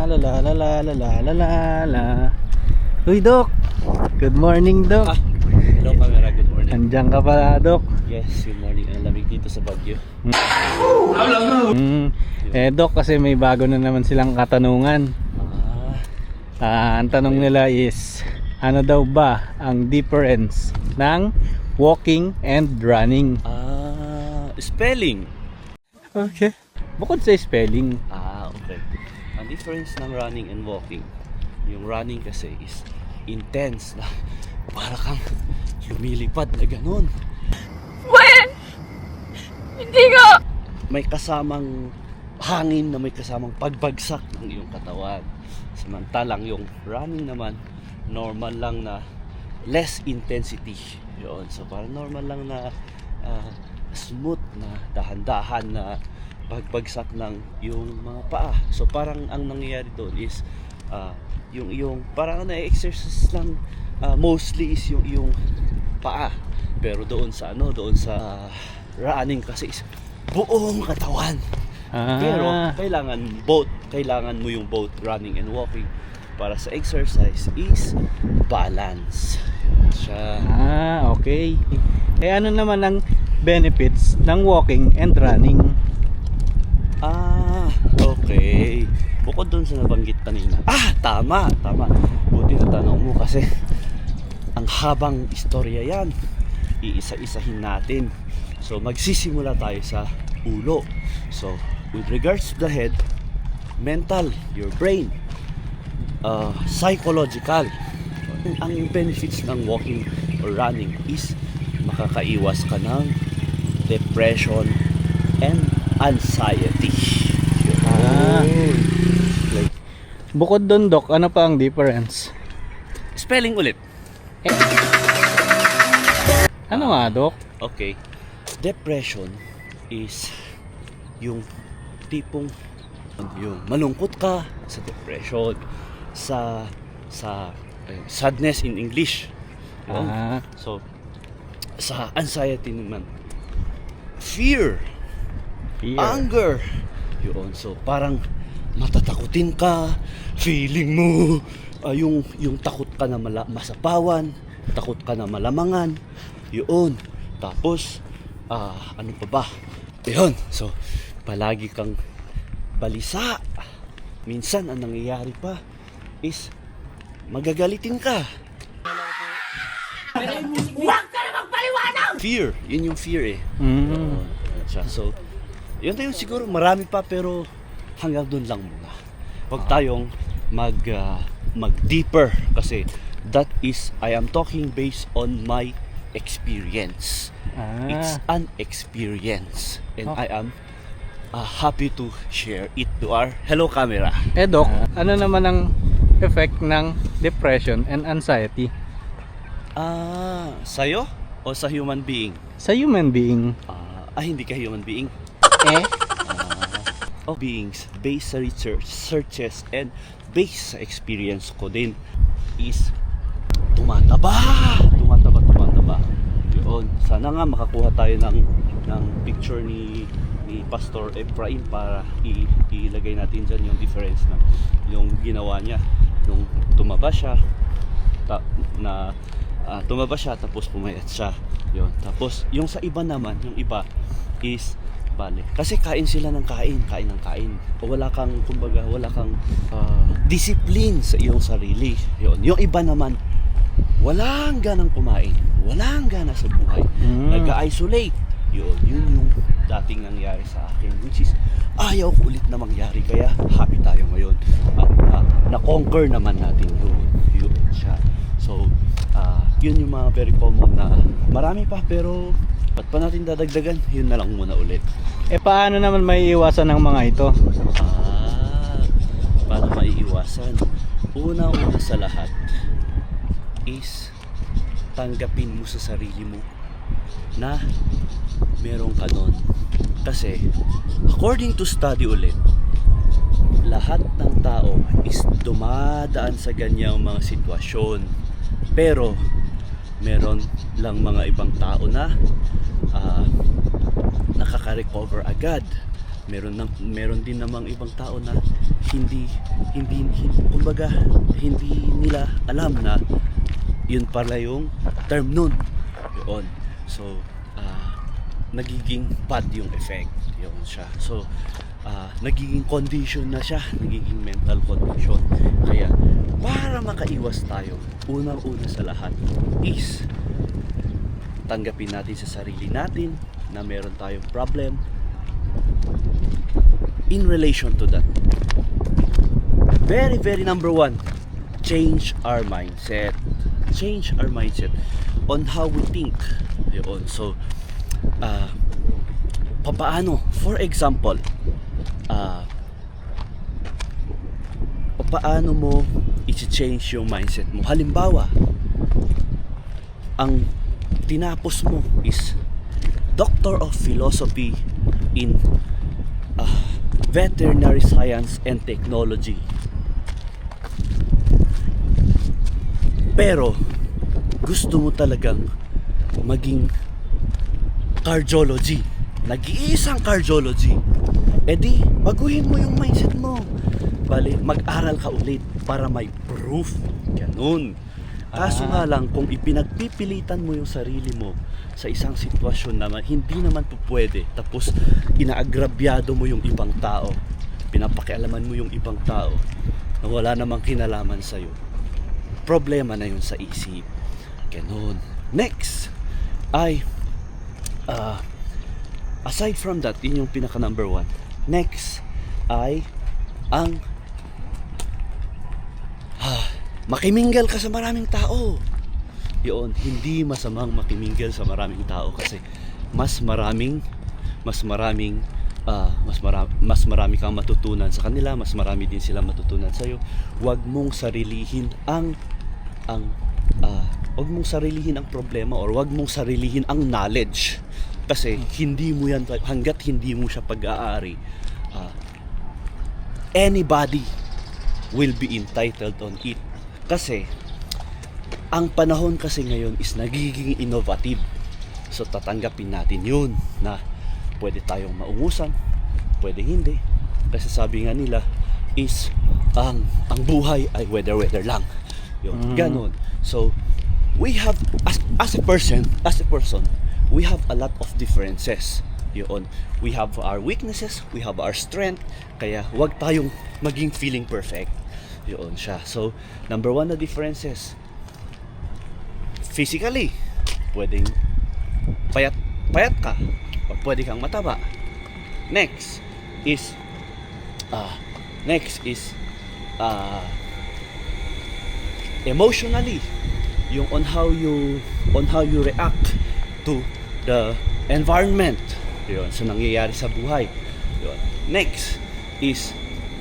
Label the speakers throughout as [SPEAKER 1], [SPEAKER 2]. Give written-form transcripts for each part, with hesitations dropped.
[SPEAKER 1] la la la la la la la la la. Uy, Dok. Good morning, Dok.
[SPEAKER 2] Hello, camera. Good morning.
[SPEAKER 1] Andiyan ka pala, Dok.
[SPEAKER 2] Yes, good morning. Ang lamig dito sa Baguio.
[SPEAKER 1] Dok, kasi may bago na naman silang katanungan. Ang tanong nila is, ano daw ba ang difference ng walking and running?
[SPEAKER 2] Spelling.
[SPEAKER 1] Okay. Bukod sa spelling.
[SPEAKER 2] Okay. Ang difference ng running and walking, yung running kasi is intense na para kang lumilipad na ganun.
[SPEAKER 3] When? Hindi nga!
[SPEAKER 2] May kasamang hangin na may kasamang pagbagsak ng iyong katawan. Samantalang yung running naman, normal lang na less intensity. Yun. So parang normal lang na smooth na dahan-dahan na pagbagsak ng yung mga paa. So parang ang nangyayari doon is yung parang na-exercise lang mostly is yung paa. Pero doon sa running kasi is buong katawan. Pero kailangan mo yung both running and walking para sa exercise is balance. Siya.
[SPEAKER 1] Okay. Ano naman ang benefits ng walking and running?
[SPEAKER 2] Okay. Bukod dun sa nabanggit kanina. Tama. Buti na tanong mo kasi ang habang istorya yan. Iisa-isahin natin. So magsisimula tayo sa ulo. So with regards to the head, mental, your brain, psychological. Ang benefits ng walking or running is makakaiwas ka ng depression and anxiety.
[SPEAKER 1] Bukod doon, Dok, ano pa ang difference?
[SPEAKER 2] Spelling ulit.
[SPEAKER 1] Ano nga, Dok?
[SPEAKER 2] Okay. Depression is yung tipong yung malungkot ka sa depression, sa sadness in English. So sa anxiety naman, fear. Anger. Yun. So parang matatakutin ka, feeling mo yung takot ka na masapawan, takot ka na malamangan. Yun. Tapos ano pa ba? Yun. So palagi kang balisa. Minsan ang nangyayari pa is magagalitin ka.
[SPEAKER 3] Huwag ka na magpaliwanag!
[SPEAKER 2] Fear. Yun yung fear So yun tayo siguro, marami pa pero hanggang doon lang muna. Huwag tayong mag deeper kasi that is, I am talking based on my experience. It's an experience and I am happy to share it to our hello camera.
[SPEAKER 1] Dok, ano naman ang effect ng depression and anxiety
[SPEAKER 2] Sa'yo o sa human being?
[SPEAKER 1] sa human being?
[SPEAKER 2] Hindi ka human being. Beings based sa researches and based sa experience ko din is tumataba. Yun. Sana nga makakuha tayo ng picture ni Pastor Ephraim para ilagay natin dyan yung difference na yung ginawa niya nung tumaba siya tapos pumayat siya. Yun. Tapos yung sa iba naman, yung iba is kasi kain sila ng kain. Wala kang discipline sa iyong sarili. Yun. Yung iba naman walang ganang kumain, walang gana sa buhay, nag-isolate. Yun yung dating nangyari sa akin, which is ayaw ko ulit na mangyari, kaya happy tayo ngayon at na-conquer naman natin yun siya. So yun yung mga very common na marami pa pero ba't pa natin dadagdagan, yun na lang muna ulit.
[SPEAKER 1] Paano naman maiiwasan ng mga ito?
[SPEAKER 2] Paano maiiwasan? Una sa lahat is tanggapin mo sa sarili mo na meron ka nun. Kasi according to study ulit, lahat ng tao is dumadaan sa ganyang mga sitwasyon, pero meron lang mga ibang tao na nakaka-recover agad. Meron din namang ibang tao na hindi kumbaga hindi nila alam na yun pala yung term nun. Yun. So, nagiging bad yung effect. Yun siya. So, nagiging condition na siya. Nagiging mental condition. Kaya, para makaiwas tayo, unang-una sa lahat is tanggapin natin sa sarili natin na meron tayong problem in relation to that. Very, very number one, change our mindset. Change our mindset on how we think. Yun. So, paano? For example, paano mo i-change yung mindset mo? Halimbawa, ang tinapos mo is Doctor of Philosophy in Veterinary Science and Technology. Pero gusto mo talagang maging cardiology, nag-iisang cardiology, edi baguhin mo yung mindset mo. Bale, mag-aral ka ulit para may proof. Ganun. Kaso nga lang, kung ipinagpipilitan mo yung sarili mo sa isang sitwasyon na hindi naman po pwede, tapos inaagrabyado mo yung ibang tao, pinapakialaman mo yung ibang tao na wala namang kinalaman sa'yo, problema na yun sa isip. Ganun. Next ay aside from that, yun yung pinaka number one. Next ay ang makiminggal ka sa maraming tao. Yun, hindi masamang makiminggal sa maraming tao kasi mas marami kang matutunan sa kanila, mas marami din sila matutunan sa iyo. Huwag mong sarilihin ang problema, or huwag mong sarilihin ang knowledge, kasi hindi mo yan, hangga't hindi mo siya pag-aari, anybody will be entitled on it. Kasi ang panahon kasi ngayon is nagiging innovative. So tatanggapin natin yun na pwede tayong maungusan, pwede hindi. Kasi sabi nga nila is ang buhay ay weather lang. Yun, ganun. So we have as a person, we have a lot of differences. Yun. We have our weaknesses, we have our strength. Kaya wag tayong maging feeling perfect. Yun siya. So, number one na differences. Physically, pwedeng payat ka, o pwede kang mataba. Next is emotionally, yung on how you react to the environment. Yun, so nangyayari sa buhay. Yun. Next is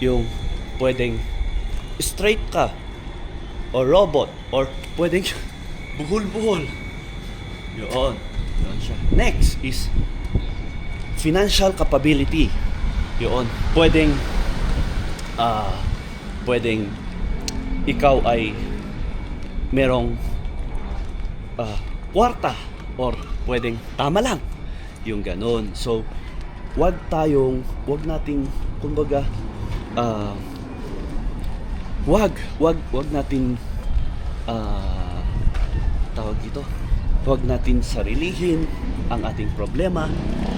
[SPEAKER 2] yung pwedeng straight ka or robot, or pwedeng buhol-buhol. Yun siya. Next is financial capability. Yun, pwedeng ikaw ay merong kwarta, or pwedeng tama lang, yung ganun. So wag nating kumbaga wag natin wag natin sarilihin ang ating problema,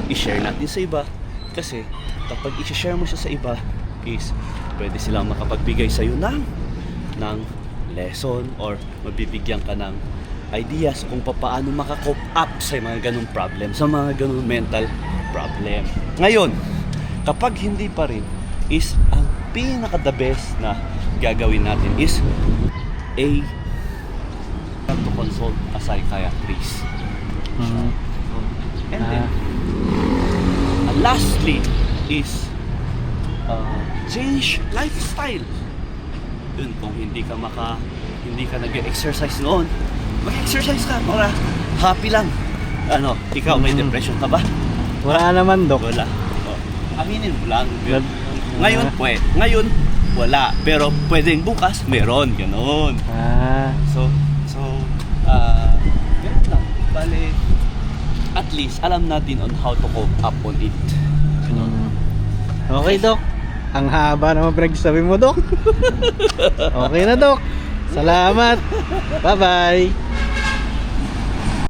[SPEAKER 2] i-share natin sa iba, kasi kapag i-share mo siya sa iba is pwede silang makapagbigay sa iyo ng lesson, or mabibigyan ka ng ideas kung paano maka-cope up sa mga ganung problem, sa mga ganung mental problem. Ngayon, kapag hindi pa rin, is ang pinaka the best na gagawin natin is to consult a psychiatrist. And then lastly is change lifestyle. Dun, kung hindi ka nag-exercise noon, mag-exercise ka para happy lang. Ikaw may depression ka ba?
[SPEAKER 1] Wala naman, Dok.
[SPEAKER 2] Wala. Aminin mo lang. Ngayon wala, pero pwedeng bukas meron, ganoon. So ganun lang. Bale, at least alam natin on how to cope up on it.
[SPEAKER 1] Okay, Dok. Ang haba naman pinagsabi mo, Dok. Okay na, Dok. Salamat. Bye-bye.